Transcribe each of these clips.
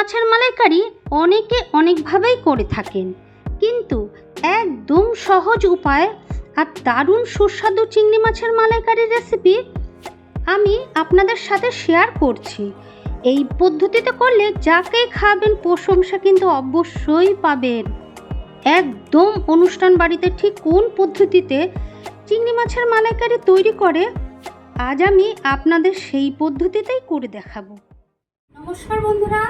মাছের মালাইকারি অনেকে অনেকভাবেই করে থাকেন, কিন্তু একদম সহজ উপায় আর দারুণ সুস্বাদু চিংড়ি মাছের মালাইকারি রেসিপি আমি আপনাদের সাথে শেয়ার করছি। এই পদ্ধতিতে করলে যাকেই খাবেন প্রশংসা কিন্তু অবশ্যই পাবেন। একদম অনুষ্ঠান বাড়িতে ঠিক কোন পদ্ধতিতে চিংড়ি মাছের মালাইকারি তৈরি করে আজ আমি আপনাদের সেই পদ্ধতিতেই করে দেখাবো। নমস্কার বন্ধুরা,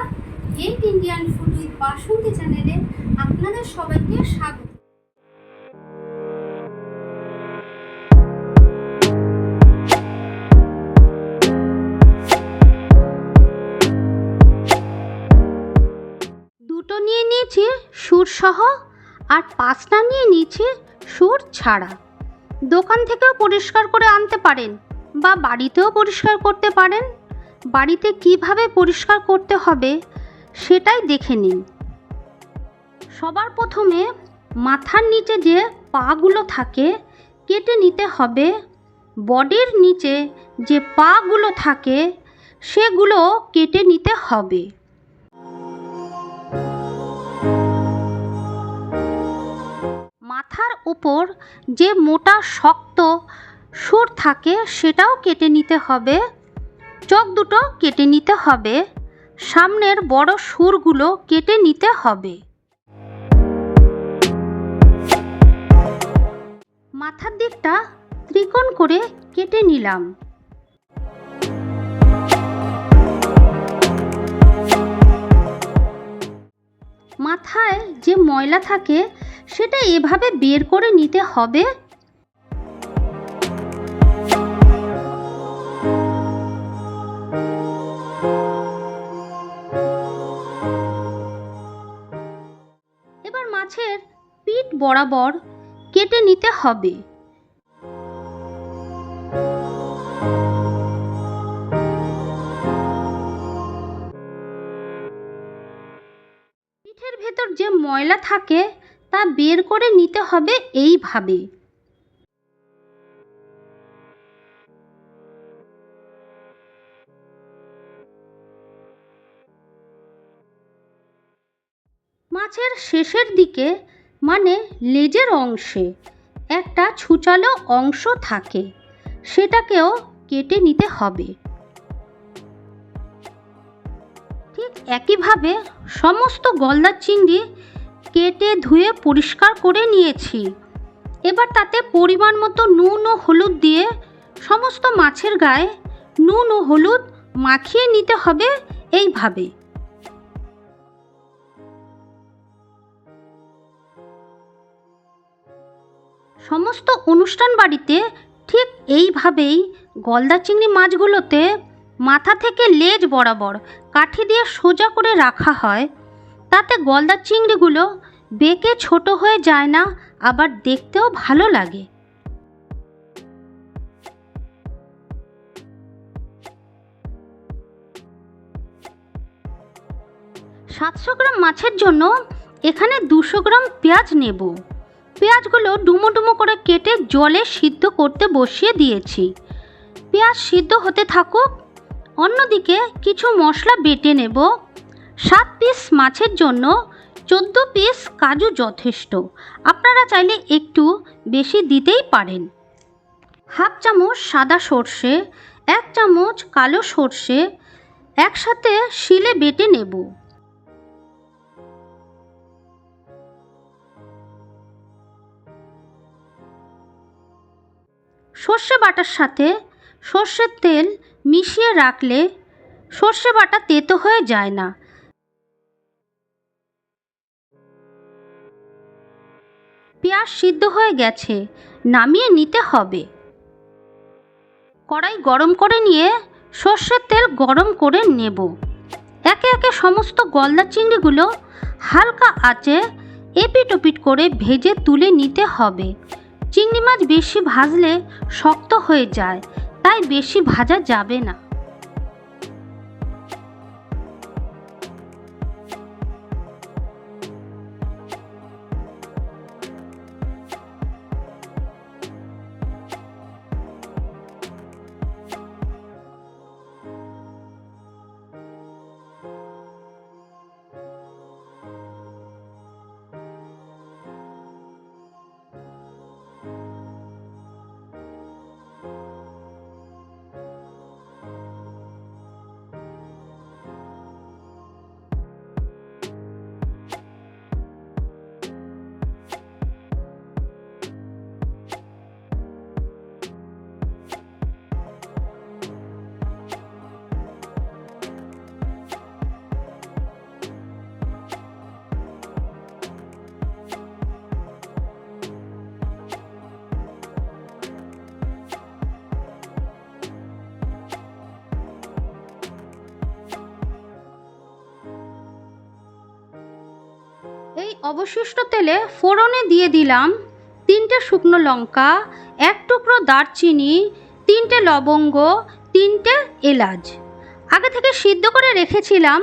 গেট ইন্ডিয়ান ফুড উইথ বাসন্তী চ্যানেলে আপনাদের সবাইকে স্বাগত। দুটো নিয়ে নিয়েছি সুর সহ আর 5টা নিয়ে নিয়েছি সুর ছাড়া। দোকান থেকেও পরিষ্কার করে আনতে পারেন বা বাড়িতেও পরিষ্কার করতে পারেন। বাড়িতে কিভাবে পরিষ্কার করতে হবে সেটাই দেখে নিন। সবার প্রথমে মাথার নিচে যে পাগুলো থাকে কেটে নিতে হবে। বডির নিচে যে পাগুলো থাকে সেগুলো কেটে নিতে হবে। মাথার উপর যে মোটা শক্ত সুর থাকে সেটাও কেটে নিতে হবে। চোখ দুটো কেটে নিতে হবে। সামনের বড় সুরগুলো কেটে নিতে হবে। মাথার দিকটা ত্রিকোণ করে কেটে নিলাম। মাথায় যে ময়লা থাকে সেটা এভাবে বের করে নিতে হবে। এবার মাছের পিঠ বরাবর কেটে নিতে হবে। পিঠের ভেতর যে ময়লা থাকে তা বের করে নিতে হবে এইভাবে। মাছের শেষের দিকে মানে লেজের অংশে একটা ছুচালো অংশ থাকে, সেটাকেও কেটে নিতে হবে। ঠিক একইভাবে সমস্ত গলদা চিংড়ি কেটে ধুয়ে পরিষ্কার করে নিয়েছি। এবার তাতে পরিমাণ মতো নুন ও হলুদ দিয়ে সমস্ত মাছের গায়ে নুন ও হলুদ মাখিয়ে নিতে হবে এইভাবে। সমস্ত অনুষ্ঠান বাড়িতে ঠিক এইভাবেই গলদা চিংড়ি মাছগুলোতে মাথা থেকে লেজ বরাবর কাঠি দিয়ে সোজা করে রাখা হয়। তাতে গলদা চিংড়িগুলো বেঁকে ছোট হয়ে যায় না, আবার দেখতেও ভালো লাগে। 700 গ্রাম মাছের জন্য এখানে 200 গ্রাম পেঁয়াজ নেব। পেঁয়াজগুলো ডুমো ডুমো করে কেটে জলে সিদ্ধ করতে বসিয়ে দিয়েছি। পেঁয়াজ সিদ্ধ হতে থাকুক। অন্যদিকে কিছু মশলা বেটে নেব। 7 পিস মাছের জন্য 14 পিস কাজু যথেষ্ট। আপনারা চাইলে একটু বেশি দিতেই পারেন। হাফ চামচ সাদা সর্ষে, 1 চামচ কালো সর্ষে একসাথে শিলে বেটে নেব। সর্ষে বাটার সাথে সর্ষের তেল মিশিয়ে রাখলে সর্ষে বাটা তেতো হয়ে যায় না। পেঁয়াজ সিদ্ধ হয়ে গেছে, নামিয়ে নিতে হবে। কড়াই গরম করে নিয়ে সর্ষের তেল গরম করে নেব। একে একে সমস্ত গলদা চিংড়িগুলো হালকা আঁচে এপিট ওপিট করে ভেজে তুলে নিতে হবে। চিংড়ি মাছ বেশি ভাজলে শক্ত হয়ে যায়, তাই বেশি ভাজা যাবে না। অবশিষ্ট তেলে ফোড়নে দিয়ে দিলাম 3টে শুকনো লঙ্কা, 1 টুকরো দারচিনি, 3টে লবঙ্গ, 3টে এলাচ। আগে থেকে সিদ্ধ করে রেখেছিলাম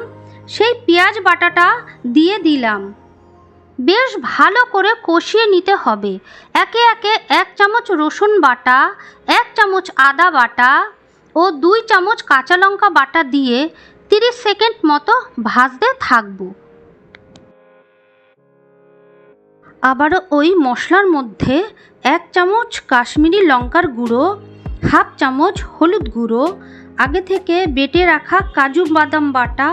সেই পেঁয়াজ বাটাটা দিয়ে দিলাম। বেশ ভালো করে কষিয়ে নিতে হবে। একে একে 1 চামচ রসুন বাটা, 1 চামচ আদা বাটা ও 2 চামচ কাঁচা লঙ্কা বাটা দিয়ে 30 সেকেন্ড মতো ভাজতে থাকবো। আবারও ওই মশলার মধ্যে 1 চামচ কাশ্মীরি লঙ্কার গুঁড়ো, 1/2 চামচ হলুদ গুঁড়ো, আগে থেকে বেটে রাখা কাজু বাদাম বাটা,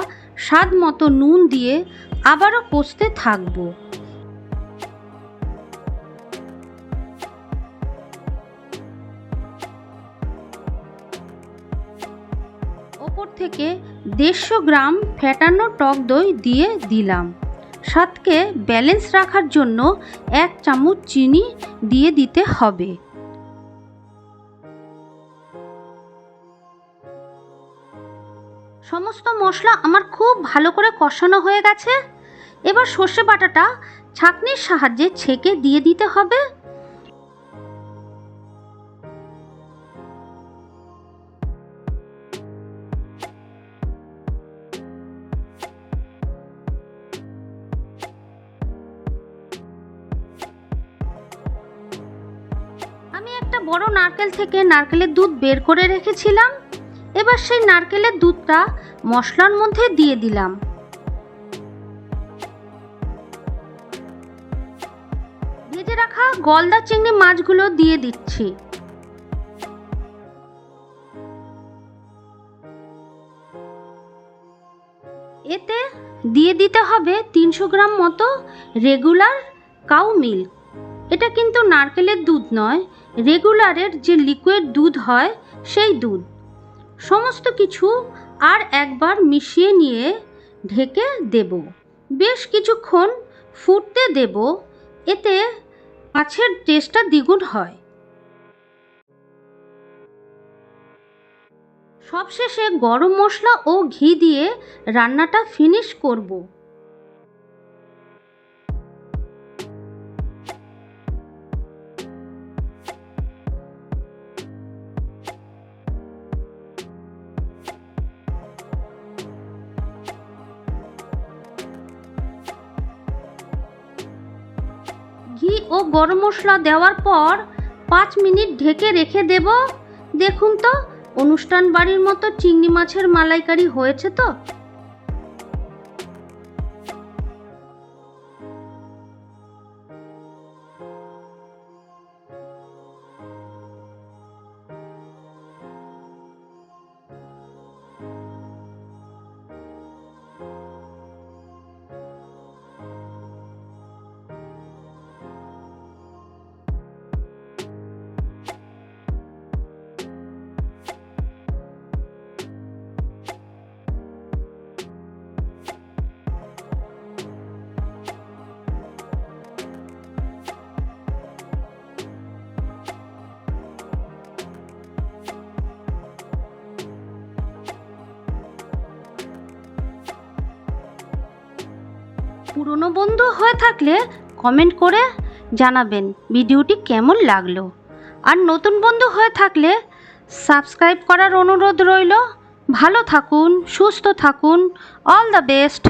স্বাদ মতো নুন দিয়ে আবারও কষতে থাকবো। ওপর থেকে 150 গ্রাম ফেটানো টক দই দিয়ে দিলাম। স্বাদকে ব্যালেন্স রাখার জন্য 1 চামচ চিনি দিয়ে দিতে হবে। সমস্ত মশলা আমার খুব ভালো করে কষানো হয়ে গেছে। এবার সর্ষে বাটাটা ছাঁকনির সাহায্যে ছেঁকে দিয়ে দিতে হবে। আমি একটা বড় নারকেল থেকে নারকেলের দুধ বের করে রেখেছিলাম। এবার সেই নারকেলের দুধটা মশলার মধ্যে দিয়ে দিলাম। ভেজে রাখা গলদা চিংড়ি মাছগুলো দিয়ে দিচ্ছি। এতে দিয়ে দিতে হবে 300 গ্রাম মতো রেগুলার কাউ মিল্ক। এটা কিন্তু নারকেলের দুধ নয়, রেগুলারের যে লিকুইড দুধ হয় সেই দুধ। সমস্ত কিছু আর একবার মিশিয়ে নিয়ে ঢেকে দেব। বেশ কিছুক্ষণ ফুটতে দেব, এতে মাছের টেস্টটা দ্বিগুণ হয়। সবশেষে গরম মশলা ও ঘি দিয়ে রান্নাটা ফিনিশ করব। ঘি ও গরম মশলা দেওয়ার পর 5 মিনিট ঢেকে রেখে দেব। দেখুন তো অনুষ্ঠান বাড়ির মতো চিংড়ি মাছের মালাইকারি হয়েছে তো। পুরনো বন্ধু হয়ে থাকলে কমেন্ট করে জানাবেন ভিডিওটি কেমন লাগলো। আর নতুন বন্ধু হয়ে থাকলে সাবস্ক্রাইব করার অনুরোধ রইল। ভালো থাকুন, সুস্থ থাকুন। All the best.